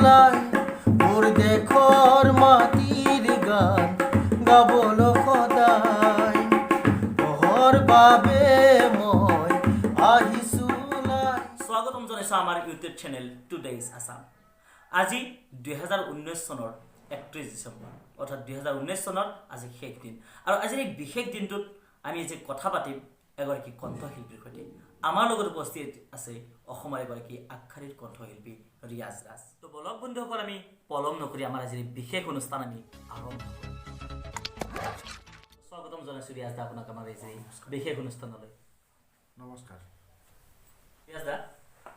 চুলাই মোৰ দেশৰ মাটিৰ গান গাবলৈ সদায় তোহৰ বাবে মই আহিছো লাই। স্বাগতম জনাইছোঁ আমাৰ ইউটিউব চেনেল টুডেইজ আছাম। আজি 2019 চনৰ 31 ডিচেম্বৰ অৰ্থাৎ 2019 চনৰ আজি শেষ দিন আৰু আজিৰ এই বিশেষ দিনটোত আমি যে কথা পাতিম এগৰাকী কণ্ঠশিল্পীৰ সৈতে। আমাৰ লগত উপস্থিত আছে অসমৰ এগৰাকী আগশাৰীৰ কণ্ঠশিল্পী ৰিয়াজ ৰাজ। তো বলক বন্ধুসকল, আমি পলম নকৰি আমাৰ আজিৰ বিশেষ অনুষ্ঠান আমি আৰম্ভ কৰোঁ। স্বাগতম জনাইছোঁ ৰিয়াজ দা আপোনাক আমাৰ এই যে বিশেষ অনুষ্ঠানলৈ। নমস্কাৰ। ৰিয়াজ দা,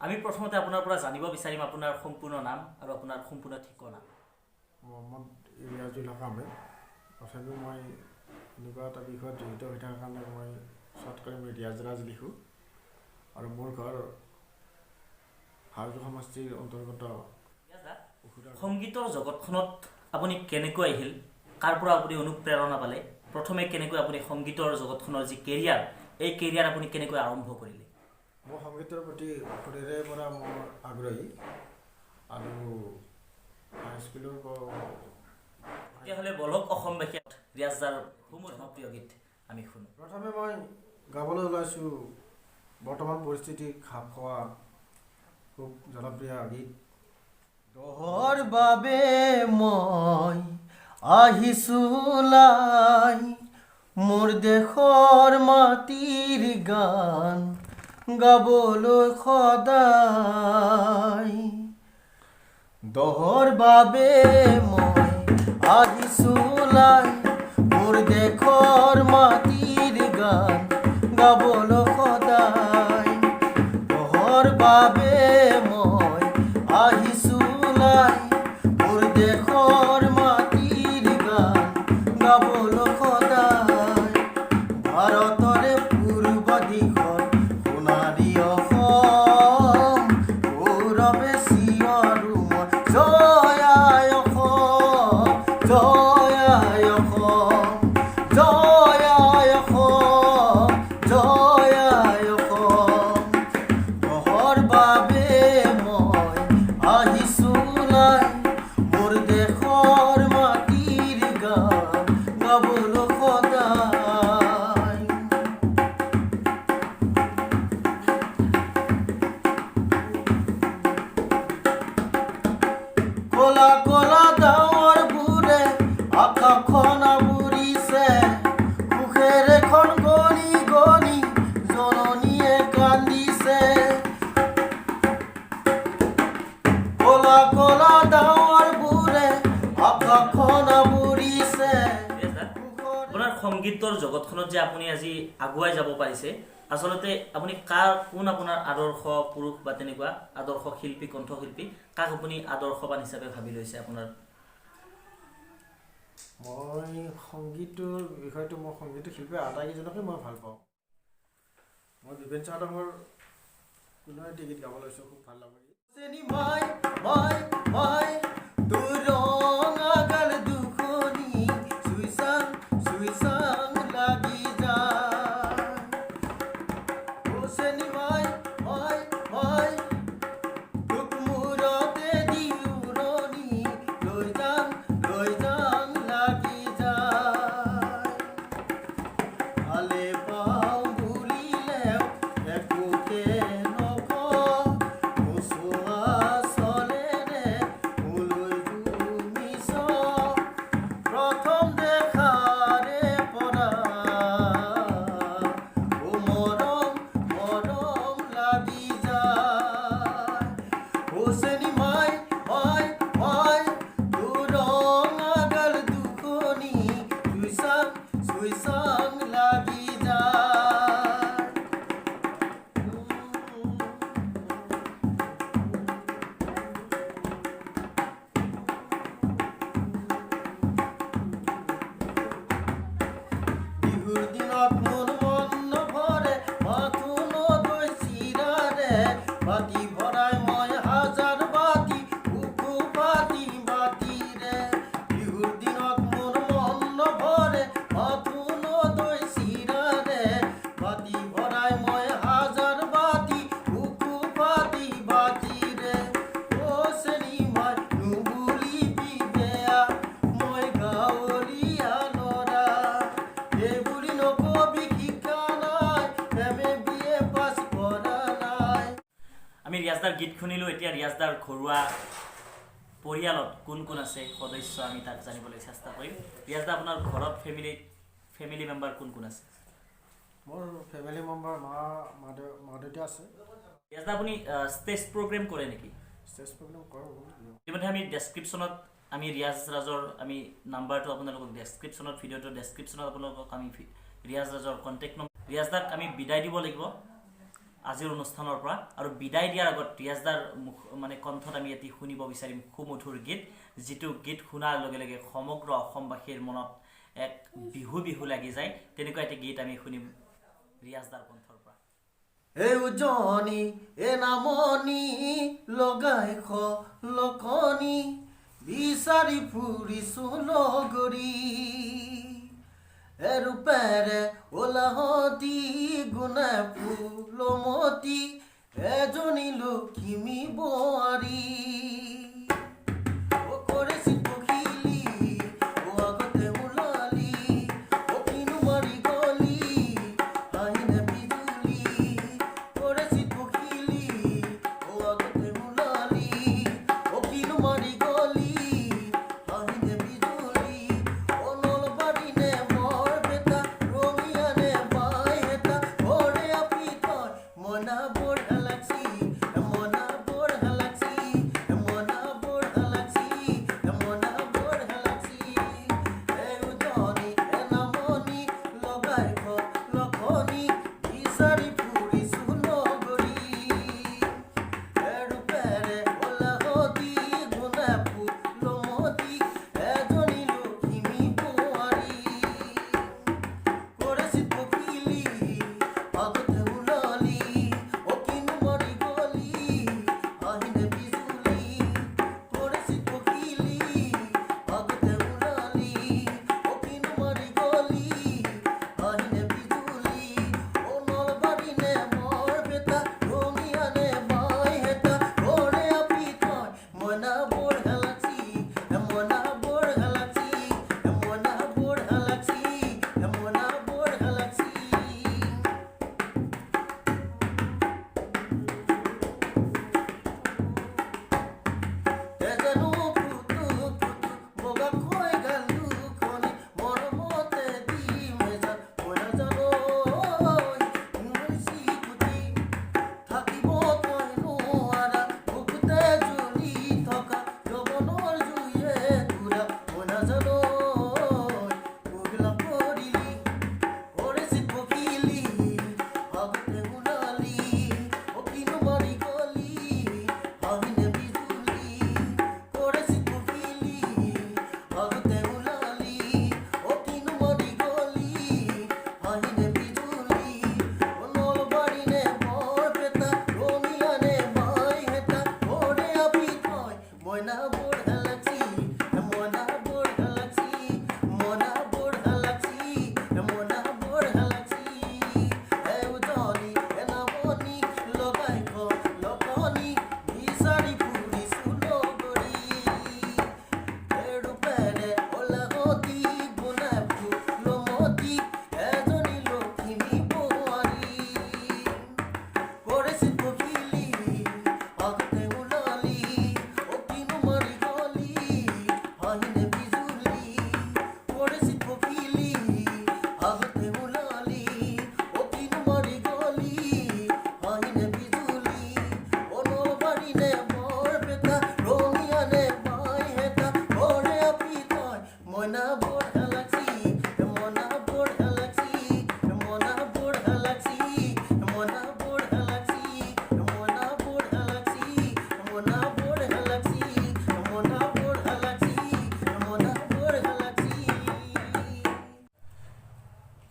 আমি প্ৰথমতে আপোনাৰ পৰা জানিব বিচাৰিম আপোনাৰ সম্পূৰ্ণ নাম আৰু আপোনাৰ সম্পূৰ্ণ ঠিকনা। মহম্মদ ৰিয়াজুল হক আহমেদ। তথাপিও মই এনেকুৱা এটা বিষয়ত জড়িত হৈ থকাৰ কাৰণে মই শ্বৰ্ট কৰি মই ৰিয়াজ ৰাজ লিখোঁ আৰু মোৰ ঘৰ হাজো সমষ্টিৰ অন্তৰ্গত। সংগীতৰ জগতখনত আপুনি কেনেকৈ আহিল, কাৰ পৰা আপুনি অনুপ্ৰেৰণা পালে, প্ৰথমে কেনেকৈ আপুনি সংগীতৰ জগতখনৰ যি কেৰিয়াৰ এই কেৰিয়াৰ আপুনি কেনেকৈ আৰম্ভ কৰিলে? মোৰ সংগীতৰ প্ৰতি সৰুৰে পৰা মোৰ আগ্ৰহী আৰু হাইস্কুলৰ তেতিয়াহ'লে বলক অসমবাসী ৰিয়াজ দাৰ জনপ্ৰিয় গীত আমি শুনো। প্ৰথমে মই গাবলৈ ওলাইছোঁ বৰ্তমান পৰিস্থিতিত খাপ খোৱা খুব জনপ্ৰিয় গীত। তোহৰ বাবে মই আহিছো লাই মোৰ দেশৰ মাটিৰ গান গাবলৈ সদায় তোহৰ বাবে মই আহিছো লাই মোৰ দেশৰ মাটিৰ গান গাবলৈ সদায় তোহৰ বাবে মই আহিছো লাই মোৰ দেশৰ মাটিৰ গান গাবলৈ সদায় ভাৰতৰে পূৰ্ব দিশত সোণাৰী অসম গৌৰৱে চিঞৰো মই জয় আই অসম, জয় আই অসম, জয় আই অসম, জয় আই অসম। তোহৰ বাবে মই আহিছো লাই মোৰ দেশৰ মাটিৰ গান গাবলৈ সদায়। কলা কলা ডাৱৰবোৰে আকাশখন আৱৰিছে সুখেৰে এখন গণি গণি জননীয়ে কান্দিছে। কলা কলা ডাৱৰবোৰে আকাশখন আৱৰিছে। আপোনাৰ সংগীতৰ জগতখনত যে আপুনি আজি আগুৱাই যাব পাৰিছে, আচলতে আপুনি কোন আপোনাৰ আদৰ্শ পুৰুষ বা তেনেকুৱা আদৰ্শ শিল্পী কণ্ঠশিল্পী কাক আপুনি আদৰ্শবান হিচাপে ভাবি লৈছে আপোনাৰ? মই সংগীতৰ বিষয়টো মই সংগীত শিল্পী আটাইকেইজনকে মই ভাল পাওঁ। মই বিবেন চাওডাঙৰ কোনো এটি গীত গাব লৈছোঁ, খুব ভাল লাগে। মই মই মই তোৰ ৰঙা গাল দুখনি চুই চাং লাগি যায়। চেনি মই তোক মূৰতে দি উৰণি লৈ যাং লাগি যায়। ভালে পাওঁ বুলিলেও একোকে নকওঁ নোচোৱা চলে নে ৰিয়াজদাৰ গীত শুনিলোঁ। এতিয়া ৰিয়াজদাৰ ঘৰুৱা পৰিয়ালত কোন কোন আছে সদস্য আমি তাক জানিবলৈ চেষ্টা কৰিম। ৰিয়াজদা, আপোনাৰ ঘৰত ফেমিলি মেম্বাৰ কোন কোন আছে? মোৰ ফেমিলি মেম্বাৰ মা দেউতা আছে। ৰিয়াজদা, আপুনি ষ্টেজ প্ৰগ্ৰেম কৰে নেকি? ষ্টেজ প্ৰগ্ৰেম কৰোঁ। ইতিমধ্যে আমি ডেছক্ৰিপশ্যনত আমি ৰিয়াজ ৰাজৰ আমি নাম্বাৰটো আপোনালোকক ডেছক্ৰিপশ্যনত ভিডিঅ'টোৰ ডেছক্ৰিপশ্যনত আপোনালোকক আমি ৰিয়াজ ৰাজৰ কণ্টেক্ট নম্বৰ। ৰিয়াজদাক আমি বিদায় দিব লাগিব আজিৰ অনুষ্ঠানৰ পৰা, আৰু বিদায় দিয়াৰ আগত ৰিয়াজদাৰ মানে কণ্ঠত আমি এটি শুনিব বিচাৰিম সুমধুৰ গীত, যিটো গীত শুনাৰ লগে লগে সমগ্ৰ অসমবাসীৰ মনত এক বিহু বিহু লাগি যায়। তেনেকুৱা এটি গীত আমি শুনিম ৰিয়াজদাৰ কণ্ঠৰ পৰা। এই উজনি এ নামনি লগাই লকনি বিচাৰি ফুৰিছো লগৰী, এৰূপেৰে ওলাহতি গুণে ফুলমতি এজনী লখিমী বোৱাৰী।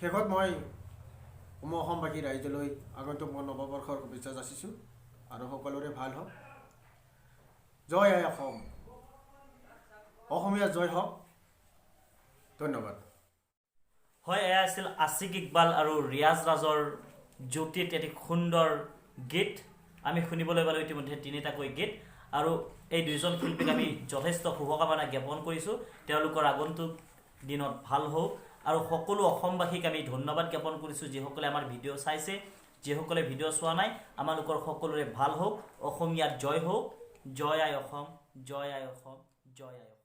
শেষত মই অসমবাসী ৰাইজলৈ আগন্তুক নৱবৰ্ষৰ শুভেচ্ছা যাচিছোঁ, আৰু সকলোৰে ভাল হওক। জয় আই অসম, অসমীয়া জয় হওক। ধন্যবাদ। হয়, এয়া আছিল আছিক ইকবাল আৰু ৰিয়াজ ৰাজৰ জ্যোতিত এটি সুন্দৰ গীত আমি শুনিবলৈ পালোঁ। ইতিমধ্যে তিনিটাকৈ গীত, আৰু এই দুইজন শিল্পীক আমি যথেষ্ট শুভকামনা জ্ঞাপন কৰিছোঁ। তেওঁলোকৰ আগন্তুক দিনত ভাল হওক, আৰু সকলো অসমবাসীক আমি ধন্যবাদ জ্ঞাপন কৰিছোঁ যিসকলে আমাৰ ভিডিঅ' চাইছে। যিসকলে ভিডিঅ' চোৱা নাই আমালোকৰ সকলোৰে ভাল হওক অসমীয়াৰ জয় হওক জয় আই অসম জয় আই অসম জয় আই অসম